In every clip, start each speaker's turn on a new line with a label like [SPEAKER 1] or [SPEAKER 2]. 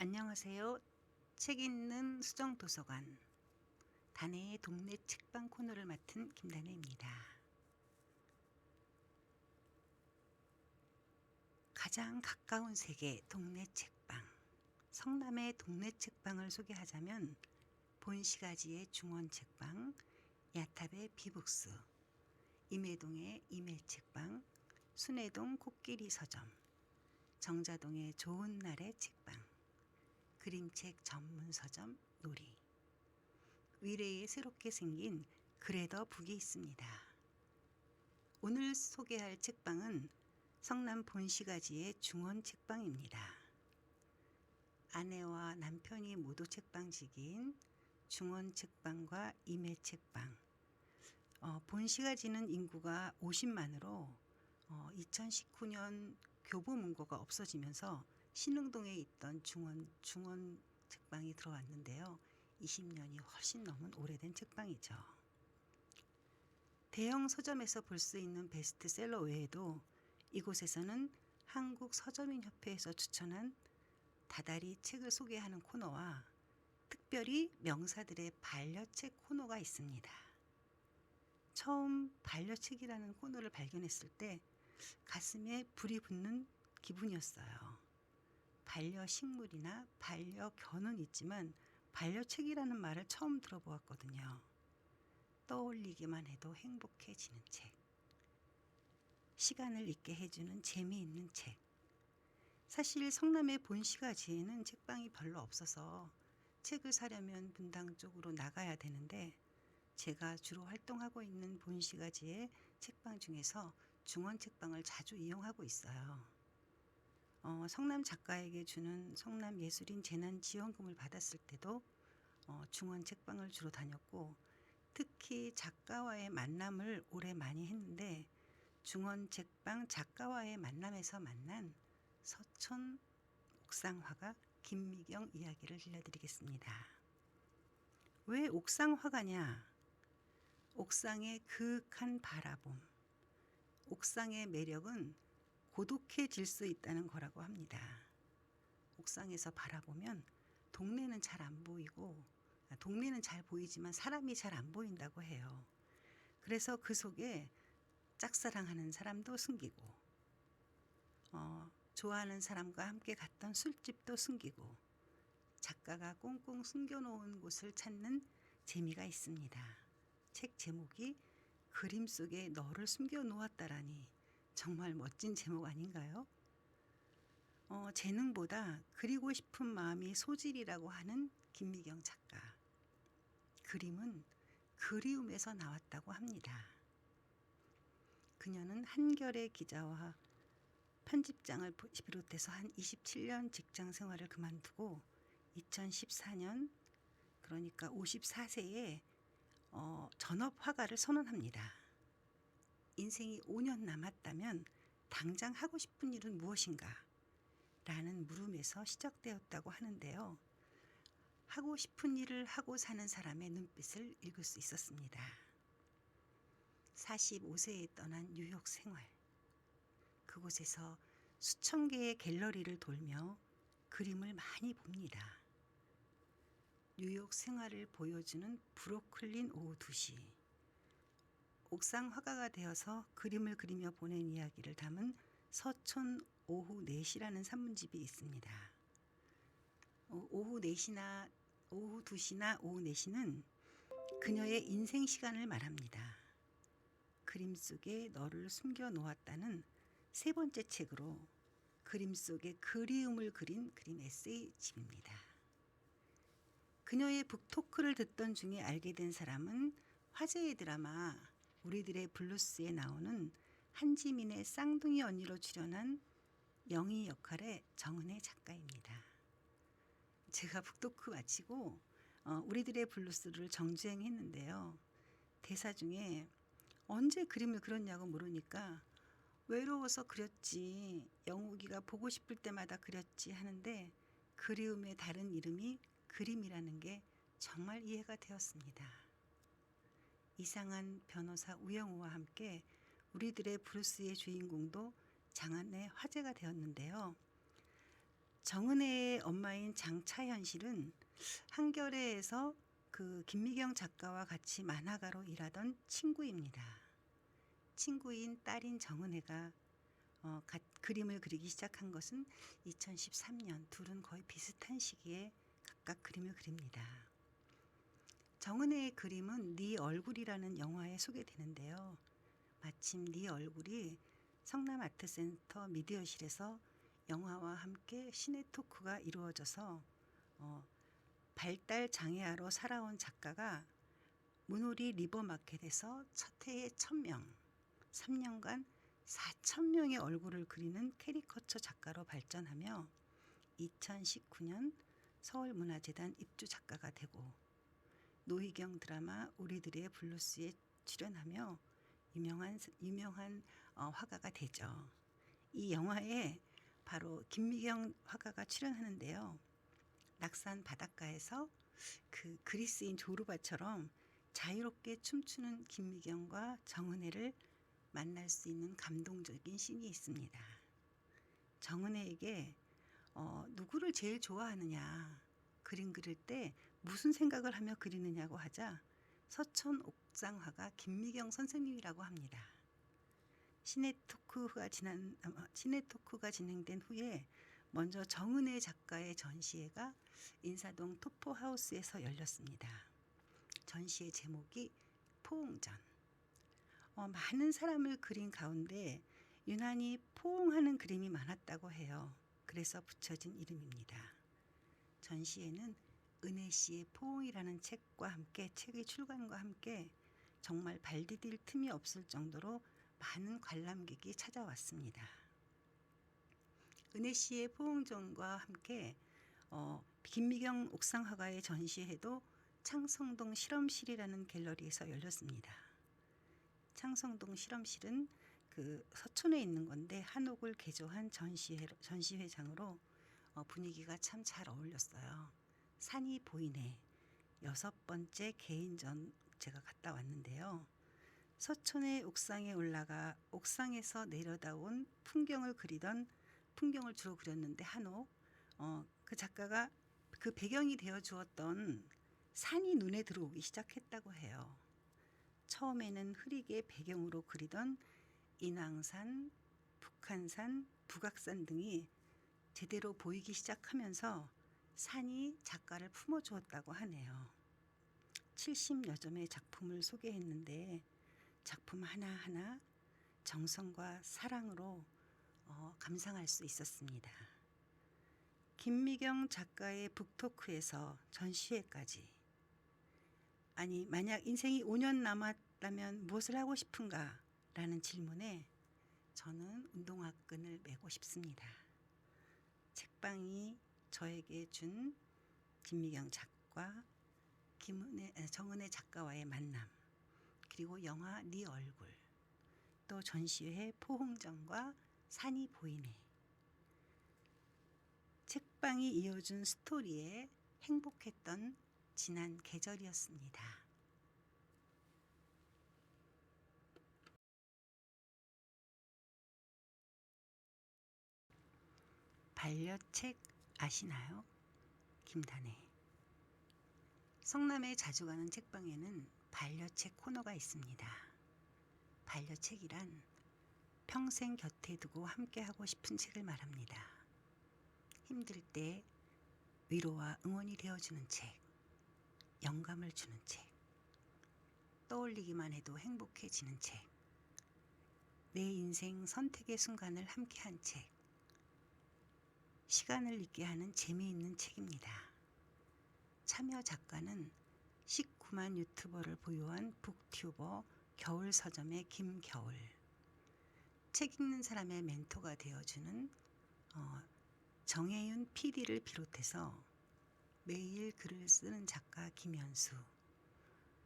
[SPEAKER 1] 안녕하세요. 책 읽는 수정도서관 다네의 동네 책방 코너를 맡은 김다네입니다. 가장 가까운 세계 동네 책방. 성남의 동네 책방을 소개하자면 본시가지의 중원책방, 야탑의 비북스, 임해동의 임해책방, 순회동 코끼리 서점, 정자동의 좋은 날의 책방, 그림책 전문 서점 놀이, 위례에 새롭게 생긴 그레더 북이 있습니다. 오늘 소개할 책방은 성남 본시가지의 중원 책방입니다. 아내와 남편이 모두 책방직인 중원 책방과 임해 책방. 본시가지는 인구가 50만으로 2019년 교보문고가 없어지면서 신흥동에 있던 중원 책방이 들어왔는데요. 20년이 훨씬 넘은 오래된 책방이죠. 대형 서점에서 볼 수 있는 베스트셀러 외에도 이곳에서는 한국 서점인협회에서 추천한 다달이 책을 소개하는 코너와 특별히 명사들의 반려책 코너가 있습니다. 처음 반려책이라는 코너를 발견했을 때 가슴에 불이 붙는 기분이었어요. 반려식물이나 반려견은 있지만 반려책이라는 말을 처음 들어보았거든요. 떠올리기만 해도 행복해지는 책. 시간을 잊게 해주는 재미있는 책. 사실 성남의 본시가지에는 책방이 별로 없어서 책을 사려면 분당 쪽으로 나가야 되는데 제가 주로 활동하고 있는 본시가지의 책방 중에서 중원 책방을 자주 이용하고 있어요. 성남 작가에게 주는 성남예술인 재난지원금을 받았을 때도 중원 책방을 주로 다녔고 특히 작가와의 만남을 오래 많이 했는데 중원 책방 작가와의 만남에서 만난 서촌 옥상화가 김미경 이야기를 들려드리겠습니다. 왜 옥상화가냐? 옥상의 그윽한 바라봄. 옥상의 매력은 고독해질 수 있다는 거라고 합니다. 옥상에서 바라보면 동네는 잘 안 보이고 동네는 잘 보이지만 사람이 잘 안 보인다고 해요. 그래서 그 속에 짝사랑하는 사람도 숨기고 좋아하는 사람과 함께 갔던 술집도 숨기고 작가가 꽁꽁 숨겨놓은 곳을 찾는 재미가 있습니다. 책 제목이 그림 속에 너를 숨겨놓았다라니 정말 멋진 제목 아닌가요? 재능보다 그리고 싶은 마음이 소질이라고 하는 김미경 작가. 그림은 그리움에서 나왔다고 합니다. 그녀는 한겨레 기자와 편집장을 비롯해서 한 27년 직장 생활을 그만두고 2014년 그러니까 54세에 전업 화가를 선언합니다. 인생이 5년 남았다면 당장 하고 싶은 일은 무엇인가? 라는 물음에서 시작되었다고 하는데요. 하고 싶은 일을 하고 사는 사람의 눈빛을 읽을 수 있었습니다. 45세에 떠난 뉴욕 생활. 그곳에서 수천 개의 갤러리를 돌며 그림을 많이 봅니다. 뉴욕 생활을 보여주는 브루클린 오후 2시. 옥상 화가가 되어서 그림을 그리며 보낸 이야기를 담은 서촌 오후 4시라는 산문집이 있습니다. 오후 2시나 오후 4시는 그녀의 인생 시간을 말합니다. 그림 속에 너를 숨겨 놓았다는 세 번째 책으로 그림 속에 그리움을 그린 그림 에세이집입니다. 그녀의 북토크를 듣던 중에 알게 된 사람은 화제의 드라마 우리들의 블루스에 나오는 한지민의 쌍둥이 언니로 출연한 영희 역할의 정은혜 작가입니다. 제가 북토크 마치고 우리들의 블루스를 정주행했는데요. 대사 중에 언제 그림을 그렸냐고 물으니까 외로워서 그렸지, 영욱이가 보고 싶을 때마다 그렸지 하는데 그리움의 다른 이름이 그림이라는 게 정말 이해가 되었습니다. 이상한 변호사 우영우와 함께 우리들의 브루스의 주인공도 장안의 화제가 되었는데요. 정은혜의 엄마인 장차현 씨는 한겨레에서 그 김미경 작가와 같이 만화가로 일하던 친구입니다. 친구인 딸인 정은혜가 그림을 그리기 시작한 것은 2013년. 둘은 거의 비슷한 시기에 각각 그림을 그립니다. 정은혜의 그림은 네 얼굴이라는 영화에 소개되는데요. 마침 네 얼굴이 성남아트센터 미디어실에서 영화와 함께 시네 토크가 이루어져서 발달 장애아로 살아온 작가가 문호리 리버마켓에서 첫 해에 1000명, 3년간 4000명의 얼굴을 그리는 캐리커처 작가로 발전하며 2019년 서울문화재단 입주 작가가 되고 노희경 드라마 우리들의 블루스에 출연하며 유명한 화가가 되죠. 이 영화에 바로 김미경 화가가 출연하는데요. 낙산 바닷가에서 그 그리스인 조르바처럼 자유롭게 춤추는 김미경과 정은혜를 만날 수 있는 감동적인 씬이 있습니다. 정은혜에게 누구를 제일 좋아하느냐, 그림 그릴 때 무슨 생각을 하며 그리느냐고 하자 서촌 옥상화가 김미경 선생님이라고 합니다. 시네 토크가 진행된 후에 먼저 정은혜 작가의 전시회가 인사동 토포하우스에서 열렸습니다. 전시의 제목이 포옹전. 많은 사람을 그린 가운데 유난히 포옹하는 그림이 많았다고 해요. 그래서 붙여진 이름입니다. 전시회는 은혜 씨의 포옹이라는 책의 출간과 함께 정말 발 디딜 틈이 없을 정도로 많은 관람객이 찾아왔습니다. 은혜 씨의 포옹전과 함께 김미경 옥상화가의 전시회도 창성동 실험실이라는 갤러리에서 열렸습니다. 창성동 실험실은 그 서촌에 있는 건데 한옥을 개조한 전시회장으로 분위기가 참 잘 어울렸어요. 산이 보이네. 6번째 개인전 제가 갔다 왔는데요. 서촌의 옥상에 올라가 옥상에서 내려다온 풍경을 주로 그렸는데 한옥, 그 작가가 그 배경이 되어 주었던 산이 눈에 들어오기 시작했다고 해요. 처음에는 흐리게 배경으로 그리던 인왕산, 북한산, 북악산 등이 제대로 보이기 시작하면서 산이 작가를 품어주었다고 하네요. 70여 점의 작품을 소개했는데 작품 하나하나 정성과 사랑으로 감상할 수 있었습니다. 김미경 작가의 북토크에서 전시회까지. 아니, 만약 인생이 5년 남았다면 무엇을 하고 싶은가? 라는 질문에 저는 운동화끈을 메고 싶습니다. 책방이 저에게 준 김미경 작가, 정은혜 작가와의 만남, 그리고 영화 네 얼굴, 또 전시회 포옹전과 산이 보이네. 책방이 이어준 스토리에 행복했던 지난 계절이었습니다. 반려책 아시나요? 김다혜. 성남에 자주 가는 책방에는 반려책 코너가 있습니다. 반려책이란 평생 곁에 두고 함께하고 싶은 책을 말합니다. 힘들 때 위로와 응원이 되어주는 책, 영감을 주는 책, 떠올리기만 해도 행복해지는 책, 내 인생 선택의 순간을 함께한 책, 시간을 잊게 하는 재미있는 책입니다. 참여 작가는 19만 유튜버를 보유한 북튜버 겨울서점의 김겨울, 책 읽는 사람의 멘토가 되어주는 정혜윤 PD를 비롯해서 매일 글을 쓰는 작가 김현수,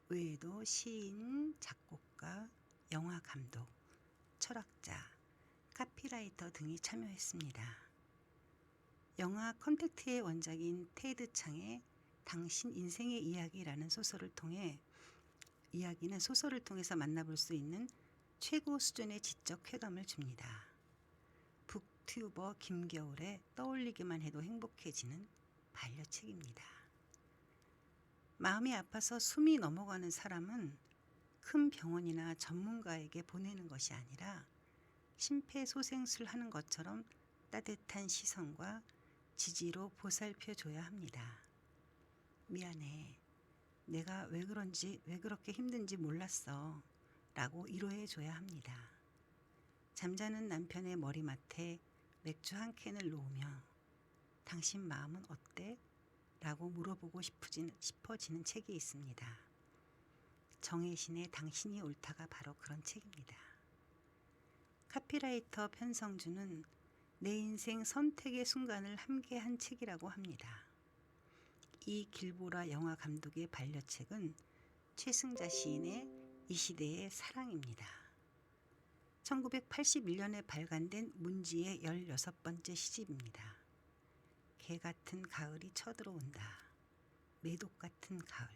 [SPEAKER 1] 외에도 시인, 작곡가, 영화감독, 철학자, 카피라이터 등이 참여했습니다. 영화 컨택트의 원작인 테드 창의 당신 인생의 이야기라는 이야기는 소설을 통해서 만나볼 수 있는 최고 수준의 지적 쾌감을 줍니다. 유튜버 김겨울의 떠올리기만 해도 행복해지는 반려책입니다. 마음이 아파서 숨이 넘어가는 사람은 큰 병원이나 전문가에게 보내는 것이 아니라 심폐소생술 하는 것처럼 따뜻한 시선과 지지로 보살펴줘야 합니다. 미안해. 내가 왜 그렇게 힘든지 몰랐어. 라고 위로해줘야 합니다. 잠자는 남편의 머리맡에 맥주 한 캔을 놓으며 당신 마음은 어때? 라고 물어보고 싶어지는 책이 있습니다. 정혜신의 당신이 옳다가 바로 그런 책입니다. 카피라이터 편성주는 내 인생 선택의 순간을 함께한 책이라고 합니다. 이 길보라 영화 감독의 반려책은 최승자 시인의 이 시대의 사랑입니다. 1981년에 발간된 문지의 16번째 시집입니다. 개 같은 가을이 쳐들어온다. 매독 같은 가을.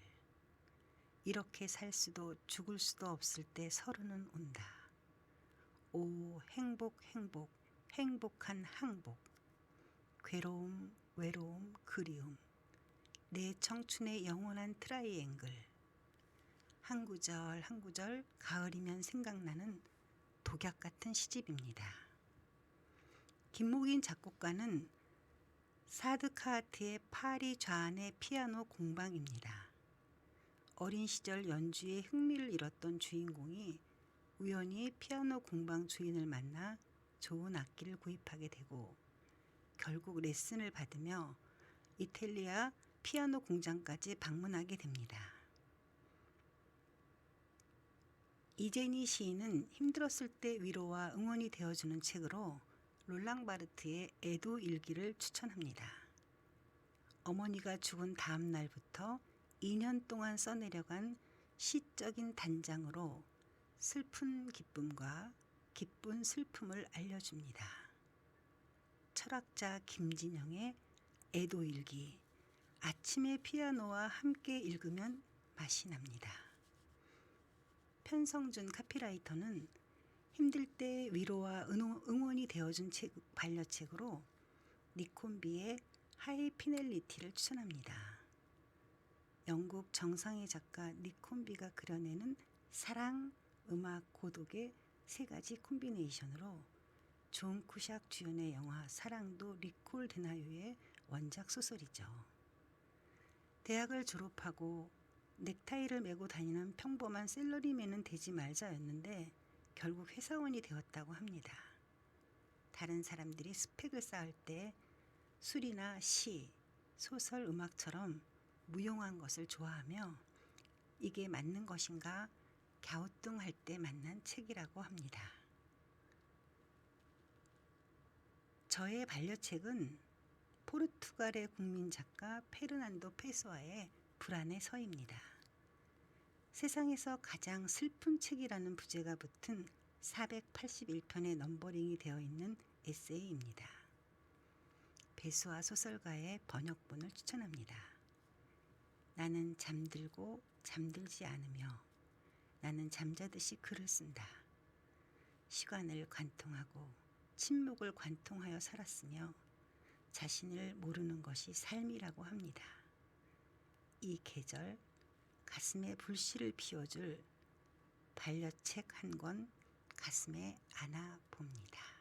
[SPEAKER 1] 이렇게 살 수도 죽을 수도 없을 때 서른은 온다. 오 행복 행복 행복한 항복. 괴로움 외로움 그리움. 내 청춘의 영원한 트라이앵글. 한 구절 한 구절 가을이면 생각나는 독약 같은 시집입니다. 김목인 작곡가는 사드카하트의 파리 좌안의 피아노 공방입니다. 어린 시절 연주에 흥미를 잃었던 주인공이 우연히 피아노 공방 주인을 만나 좋은 악기를 구입하게 되고 결국 레슨을 받으며 이탈리아 피아노 공장까지 방문하게 됩니다. 이제니 시인은 힘들었을 때 위로와 응원이 되어주는 책으로 롤랑 바르트의 애도 일기를 추천합니다. 어머니가 죽은 다음 날부터 2년 동안 써내려간 시적인 단장으로 슬픈 기쁨과 기쁜 슬픔을 알려줍니다. 철학자 김진영의 애도 일기. 아침에 피아노와 함께 읽으면 맛이 납니다. 편성준 카피라이터는 힘들 때 위로와 응원이 되어준 반려책으로 니콘비의 하이 피넬리티를 추천합니다. 영국 정상의 작가 니콘비가 그려내는 사랑, 음악, 고독의 세 가지 콤비네이션으로 존 쿠샥 주연의 영화 사랑도 리콜 드나요의 원작 소설이죠. 대학을 졸업하고 넥타이를 메고 다니는 평범한 셀러리맨은 되지 말자였는데 결국 회사원이 되었다고 합니다. 다른 사람들이 스펙을 쌓을 때 술이나 시, 소설, 음악처럼 무용한 것을 좋아하며 이게 맞는 것인가 갸우뚱할 때 만난 책이라고 합니다. 저의 반려책은 포르투갈의 국민 작가 페르난도 페소아의 불안의 서입니다. 세상에서 가장 슬픈 책이라는 부제가 붙은 481편의 넘버링이 되어 있는 에세이입니다. 베소아 소설가의 번역본을 추천합니다. 나는 잠들고 잠들지 않으며 나는 잠자듯이 글을 쓴다. 시간을 관통하고 침묵을 관통하여 살았으며 자신을 모르는 것이 삶이라고 합니다. 이 계절 가슴에 불씨를 피워줄 반려책 한 권 가슴에 안아 봅니다.